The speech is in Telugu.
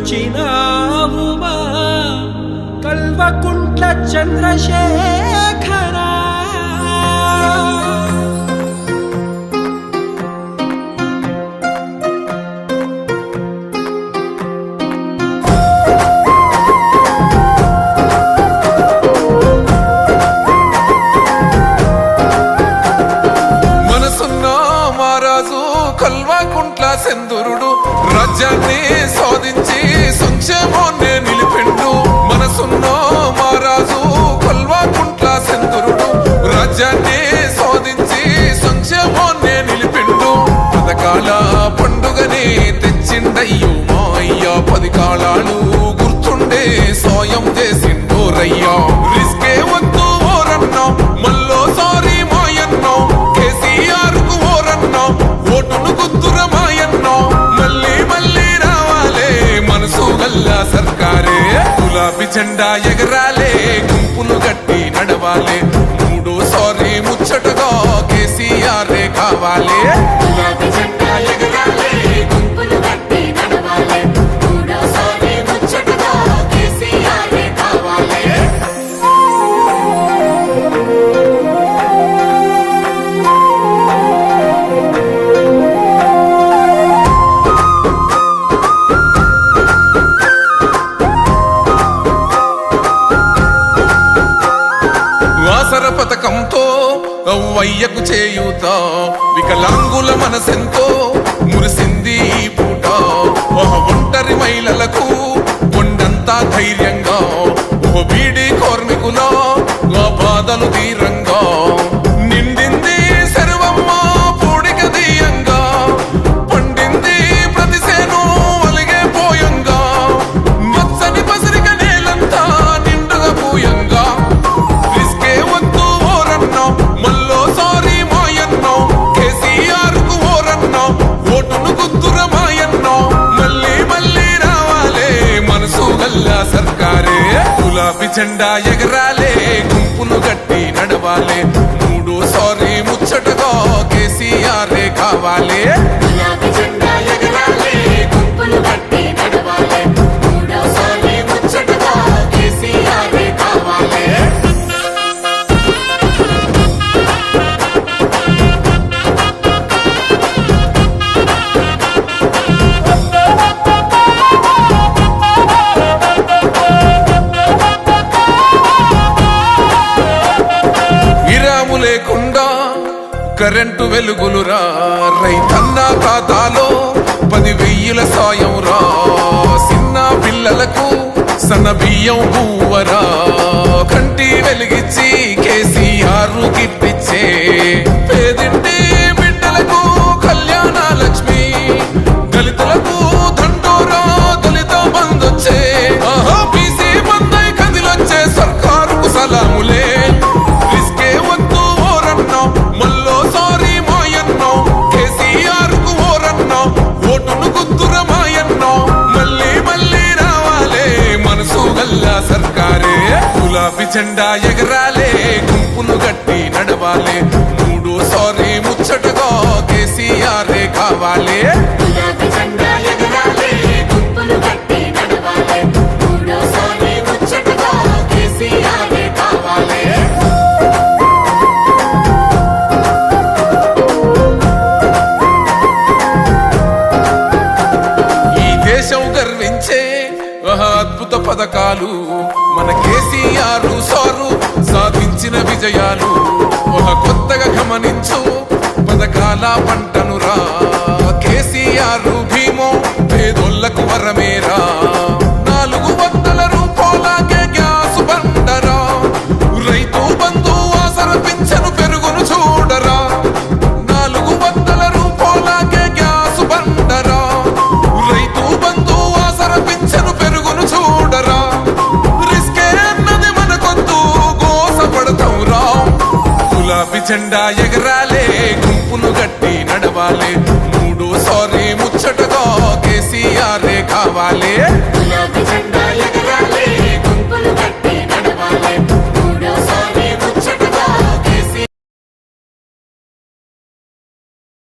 వచ్చినావుమా కల్వకుంట్ల చంద్రశేఖర కల్వకుంట్ల చంద్రుడు రాజ్యాన్ని సాధించి సంక్షేమాన్ని నిలిపిండు. మనసున్న మహారాజు కల్వకుంట్ల చంద్రుడు రాజ్యాన్ని సాధించి సంక్షేమాన్ని నిలిపిండు. పథకాల పండుగని తెచ్చిండయ్యో మా అయ్యా, 10 కాలాలు గుర్తుండే సాయం చేసిండో రయ్యా. రిస్కే వద్దు ఓరన్నా మళ్ళోసారి మాయన్నా, కేసీఆర్ కు ఓరన్నా ఓటును గుర్తురమాయన్నా, మళ్ళీ మళ్ళీ రావాలే మనసు గల్లా సర్కారే. గులాబీ జెండా ఎగరాలే, గుంపులు గట్టి నడవాలే, 3సారి ముచ్చటగా కేసీఆర్ కావాలే. గులాబీ జెండా ఎగరాలే, గుంపులు గట్టి నడవాలే, 3సారి ముచ్చటగా కేసీఆర్ కావాలే. వాసర పథకంతో అవ్వయ్యకు చేయూత, వికలాంగుల మనసెంతో మురిసింది ఈ పూట. ఒంటరి మహిళలకు కొండంతా ధైర్యంగా, బీడీ కార్మికుల బాధలు తీరంగా, నిండింది సర్వమ్మ పూడిక దీయంగా, పండింది ప్రతి సేను అలిగే పోయంగా, మచ్చని పసిరిక నేలంతా నిండుగా పూయంగా. రిస్కే వద్దు ఓరన్నా మళ్ళోసారి మాయన్నా, కేసీఆర్ కు ఓరన్నా ఓటును గుర్తురమాయన్నా, మళ్ళీ మళ్ళీ రావాలే మనసు గల్లా సర్కారే. గులాబీ జెండా ఎగరాలే, గుంపులు గట్టి నడవాలే, 3సారి ముచ్చటగా కేసీఆర్ కావాలే. గులాబీ జెండా ఎగరాలే, గుంపులు గట్టి నడవాలే, 3సారి ముచ్చటగా కేసీఆర్ కావాలే. విరాము లేకుండా కరెంటు వెలుగులురా, రైతన్న ఖాతాలో 10,000 సాయం రా, చిన్న పిల్లలకు సన్న బియ్యం పువ్వరా, కంటి వెలిగిచ్చి కేసీఆర్ గిట్టిచ్చే, పేదింటి బిడ్డలకు కళ్యాణ లక్ష్మి, దళితులకు దండోరా దళిత బంధొచ్చే, బీసీ బంధై కదిలొచ్చే సర్కారుకు సలాములే. రిస్కే వద్దు ఓరన్నా మళ్ళోసారి మాయన్నా, కేసీఆర్ కు ఓరన్నా ఓటును గుర్తురమాయన్నా, మళ్ళీ మళ్ళీ రావాలే మనసు గల్లా సర్కారే. గులాబీ జెండా ఎగరాలే, గుంపులు గట్టి నడవాలే, 3సారి ముచ్చటగా కేసీఆర్ కావాలే. గులాబీ జెండా ఎగరాలే, గుంపులు గట్టి నడవాలే, 3సారి ముచ్చటగా కేసీఆర్ కావాలే. ఈ దేశం గర్వించే అద్భుత పథకాలు, మన కేసీఆర్ సారు సాధించిన విజయాలు. కొత్తగా గమనించు పథకాల పంటనురా, కేసీఆర్ భీమో పేదోళ్లకు వరమేరా, 400 రూపాయలకే గ్యాస్ బండరా, రైతు బంధు ఆసర పింఛను పెరుగును చూడరా, 400 రూపాయలకే గ్యాస్ బండరా, రైతు బంధు ఆసర పింఛను పెరుగును చూడరా. రిస్కే అన్నది మనకొద్దు గోసపడతాం రా. గులాబీ జెండా ఎగరాలే, గుంపులు గట్టి నడవాలే, 3సారి ముచ్చటగా కేసీఆర్ కావాలే.